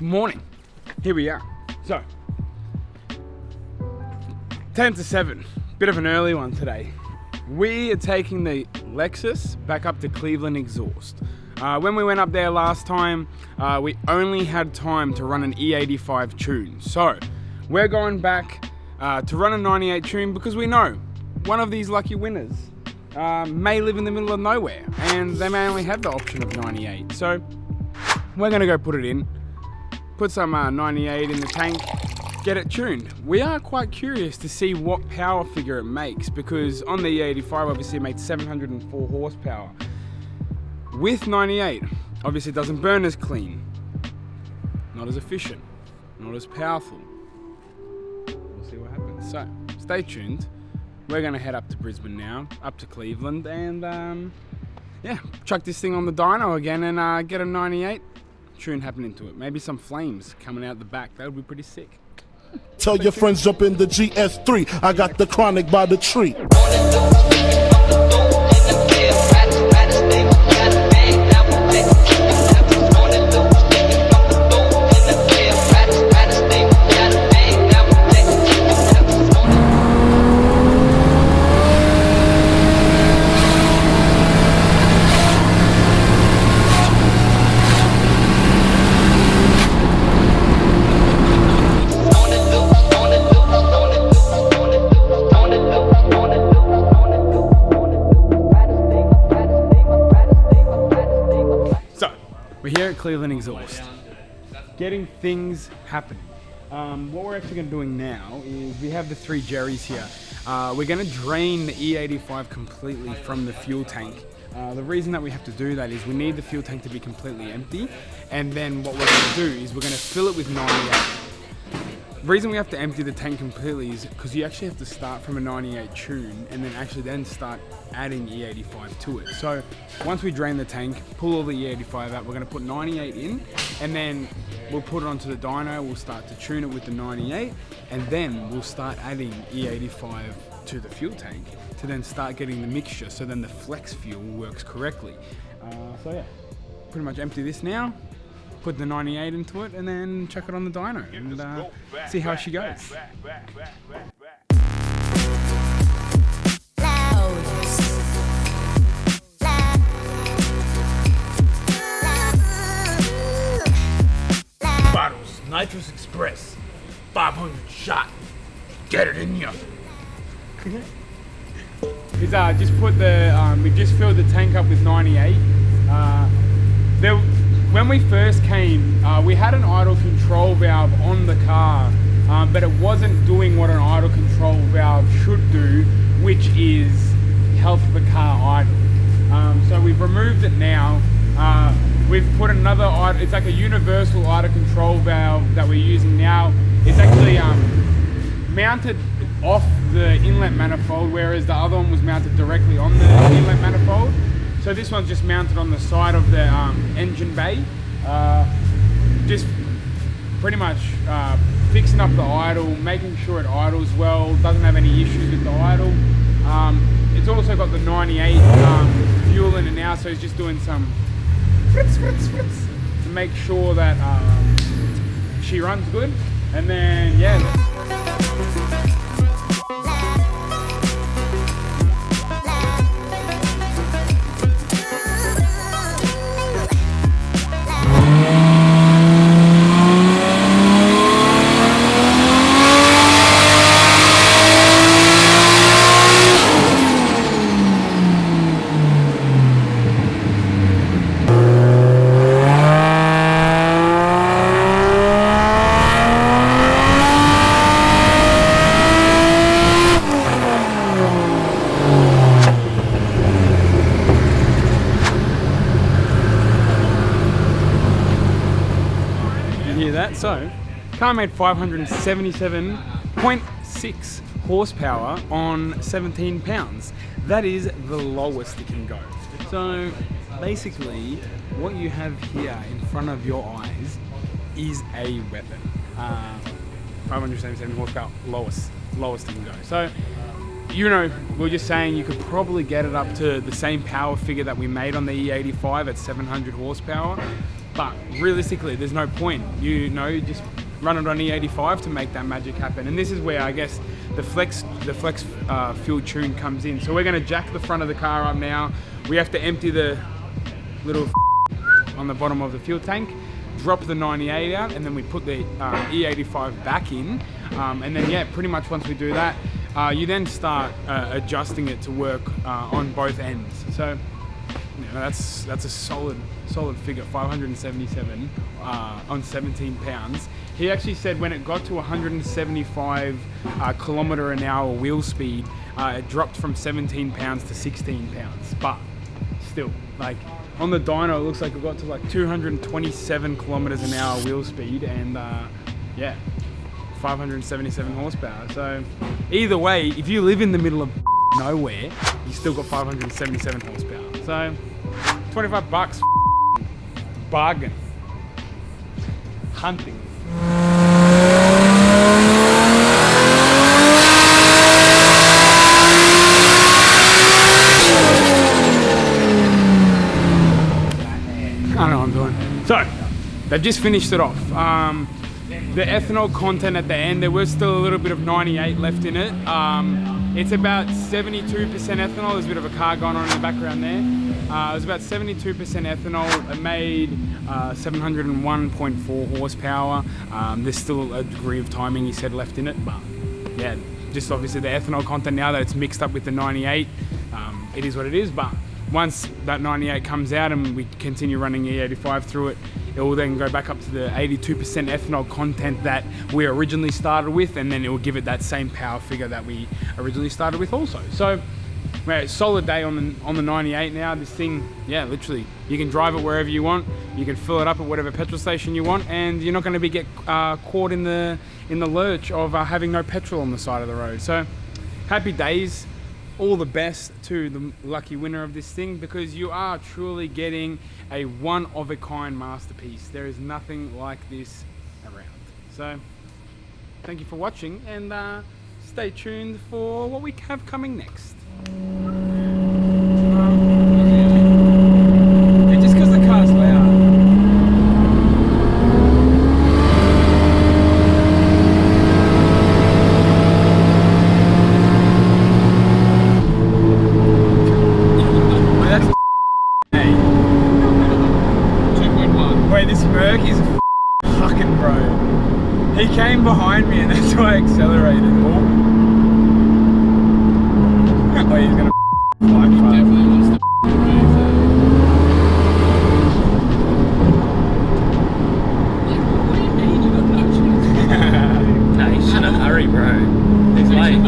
Morning. Here we are. So, 10 to 7. Bit of an early one today. We are taking the Lexus back up to Cleveland Exhaust. When we went up there last time, we only had time to run an E85 tune. So, we're going back to run a 98 tune because we know one of these lucky winners may live in the middle of nowhere and they may only have the option of 98. So, we're going to go put it in. Put some 98 in the tank, get it tuned. We are quite curious to see what power figure it makes because on the E85 obviously it made 704 horsepower. With 98, obviously it doesn't burn as clean, not as efficient, not as powerful. We'll see what happens. So stay tuned. We're gonna head up to Brisbane now, up to Cleveland and yeah, chuck this thing on the dyno again and get a 98. Tune happening to it. Maybe some flames coming out the back. That would be pretty sick. Tell your friends jump in the GS3. I got the chronic by the tree. We're here at Cleveland Exhaust, getting things happening. What we're actually going to be doing now is we have the 3 Jerrys here. We're going to drain the E85 completely from the fuel tank. The reason that we have to do that is we need the fuel tank to be completely empty, and then what we're going to do is we're going to fill it with 98. The reason we have to empty the tank completely is because you actually have to start from a 98 tune and then start adding E85 to it. So once we drain the tank, pull all the E85 out, we're going to put 98 in and then we'll put it onto the dyno, we'll start to tune it with the 98 and then we'll start adding E85 to the fuel tank to then start getting the mixture so then the flex fuel works correctly. So yeah, pretty much empty this now. Put the 98 into it and then chuck it on the dyno and see how she goes. Bottles, Nitrous Express, 500 shot. Get it in ya. He's just put the we just filled the tank up with 98. When we first came, we had an idle control valve on the car, but it wasn't doing what an idle control valve should do, which is help the car idle. So we've removed it now. We've put another, it's like a universal idle control valve that we're using now. It's actually mounted off the inlet manifold, whereas the other one was mounted directly on the inlet manifold. So this one's just mounted on the side of the engine bay. Just pretty much fixing up the idle, making sure it idles well, doesn't have any issues with the idle. It's also got the 98 fuel in it now, so it's just doing some fritz to make sure that she runs good. And then, yeah. So, car made 577.6 horsepower on 17 pounds. That is the lowest it can go. So, basically, what you have here in front of your eyes is a weapon. 577 horsepower, lowest it can go. So, you know, we're just saying you could probably get it up to the same power figure that we made on the E85 at 700 horsepower. But realistically, there's no point. You just run it on E85 to make that magic happen. And this is where I guess the flex fuel tune comes in. So we're going to jack the front of the car up now. We have to empty the little on the bottom of the fuel tank, drop the 98 out, and then we put the E85 back in. And then yeah, pretty much once we do that, you then start adjusting it to work on both ends. So that's a solid figure, 577 on 17 pounds. He actually said when it got to 175 kilometer an hour wheel speed, it dropped from 17 pounds to 16 pounds. But still, like on the dyno, it looks like it got to like 227 kilometers an hour wheel speed, and yeah, 577 horsepower. So either way, if you live in the middle of nowhere, you still got 577 horsepower. So 25 bucks, bargain. Hunting. I know what I'm doing. So, they've just finished it off. The ethanol content at the end, there was still a little bit of 98 left in it. It's about 72% ethanol. There's a bit of a car going on in the background there. It was about 72% ethanol. It made 701.4 horsepower. There's still a degree of timing, he said, left in it. But yeah, just obviously the ethanol content, now that it's mixed up with the 98, it is what it is. But once that 98 comes out and we continue running E85 through it, it will then go back up to the 82% ethanol content that we originally started with, and then it will give it that same power figure that we originally started with also. So, solid day on the 98 now. This thing, yeah, literally, you can drive it wherever you want. You can fill it up at whatever petrol station you want, and you're not going to get caught in the lurch of having no petrol on the side of the road. So, happy days. All the best to the lucky winner of this thing, because you are truly getting a one-of-a-kind masterpiece. There is nothing like this around. So, thank you for watching, and stay tuned for what we have coming next. Just because the car's loud. This Merc is fucking bro. He came behind me and that's why I accelerated. Oh, he's gonna fly fast. Definitely wants to what do you mean you got no chance? No, he's in a hurry, bro. He's late.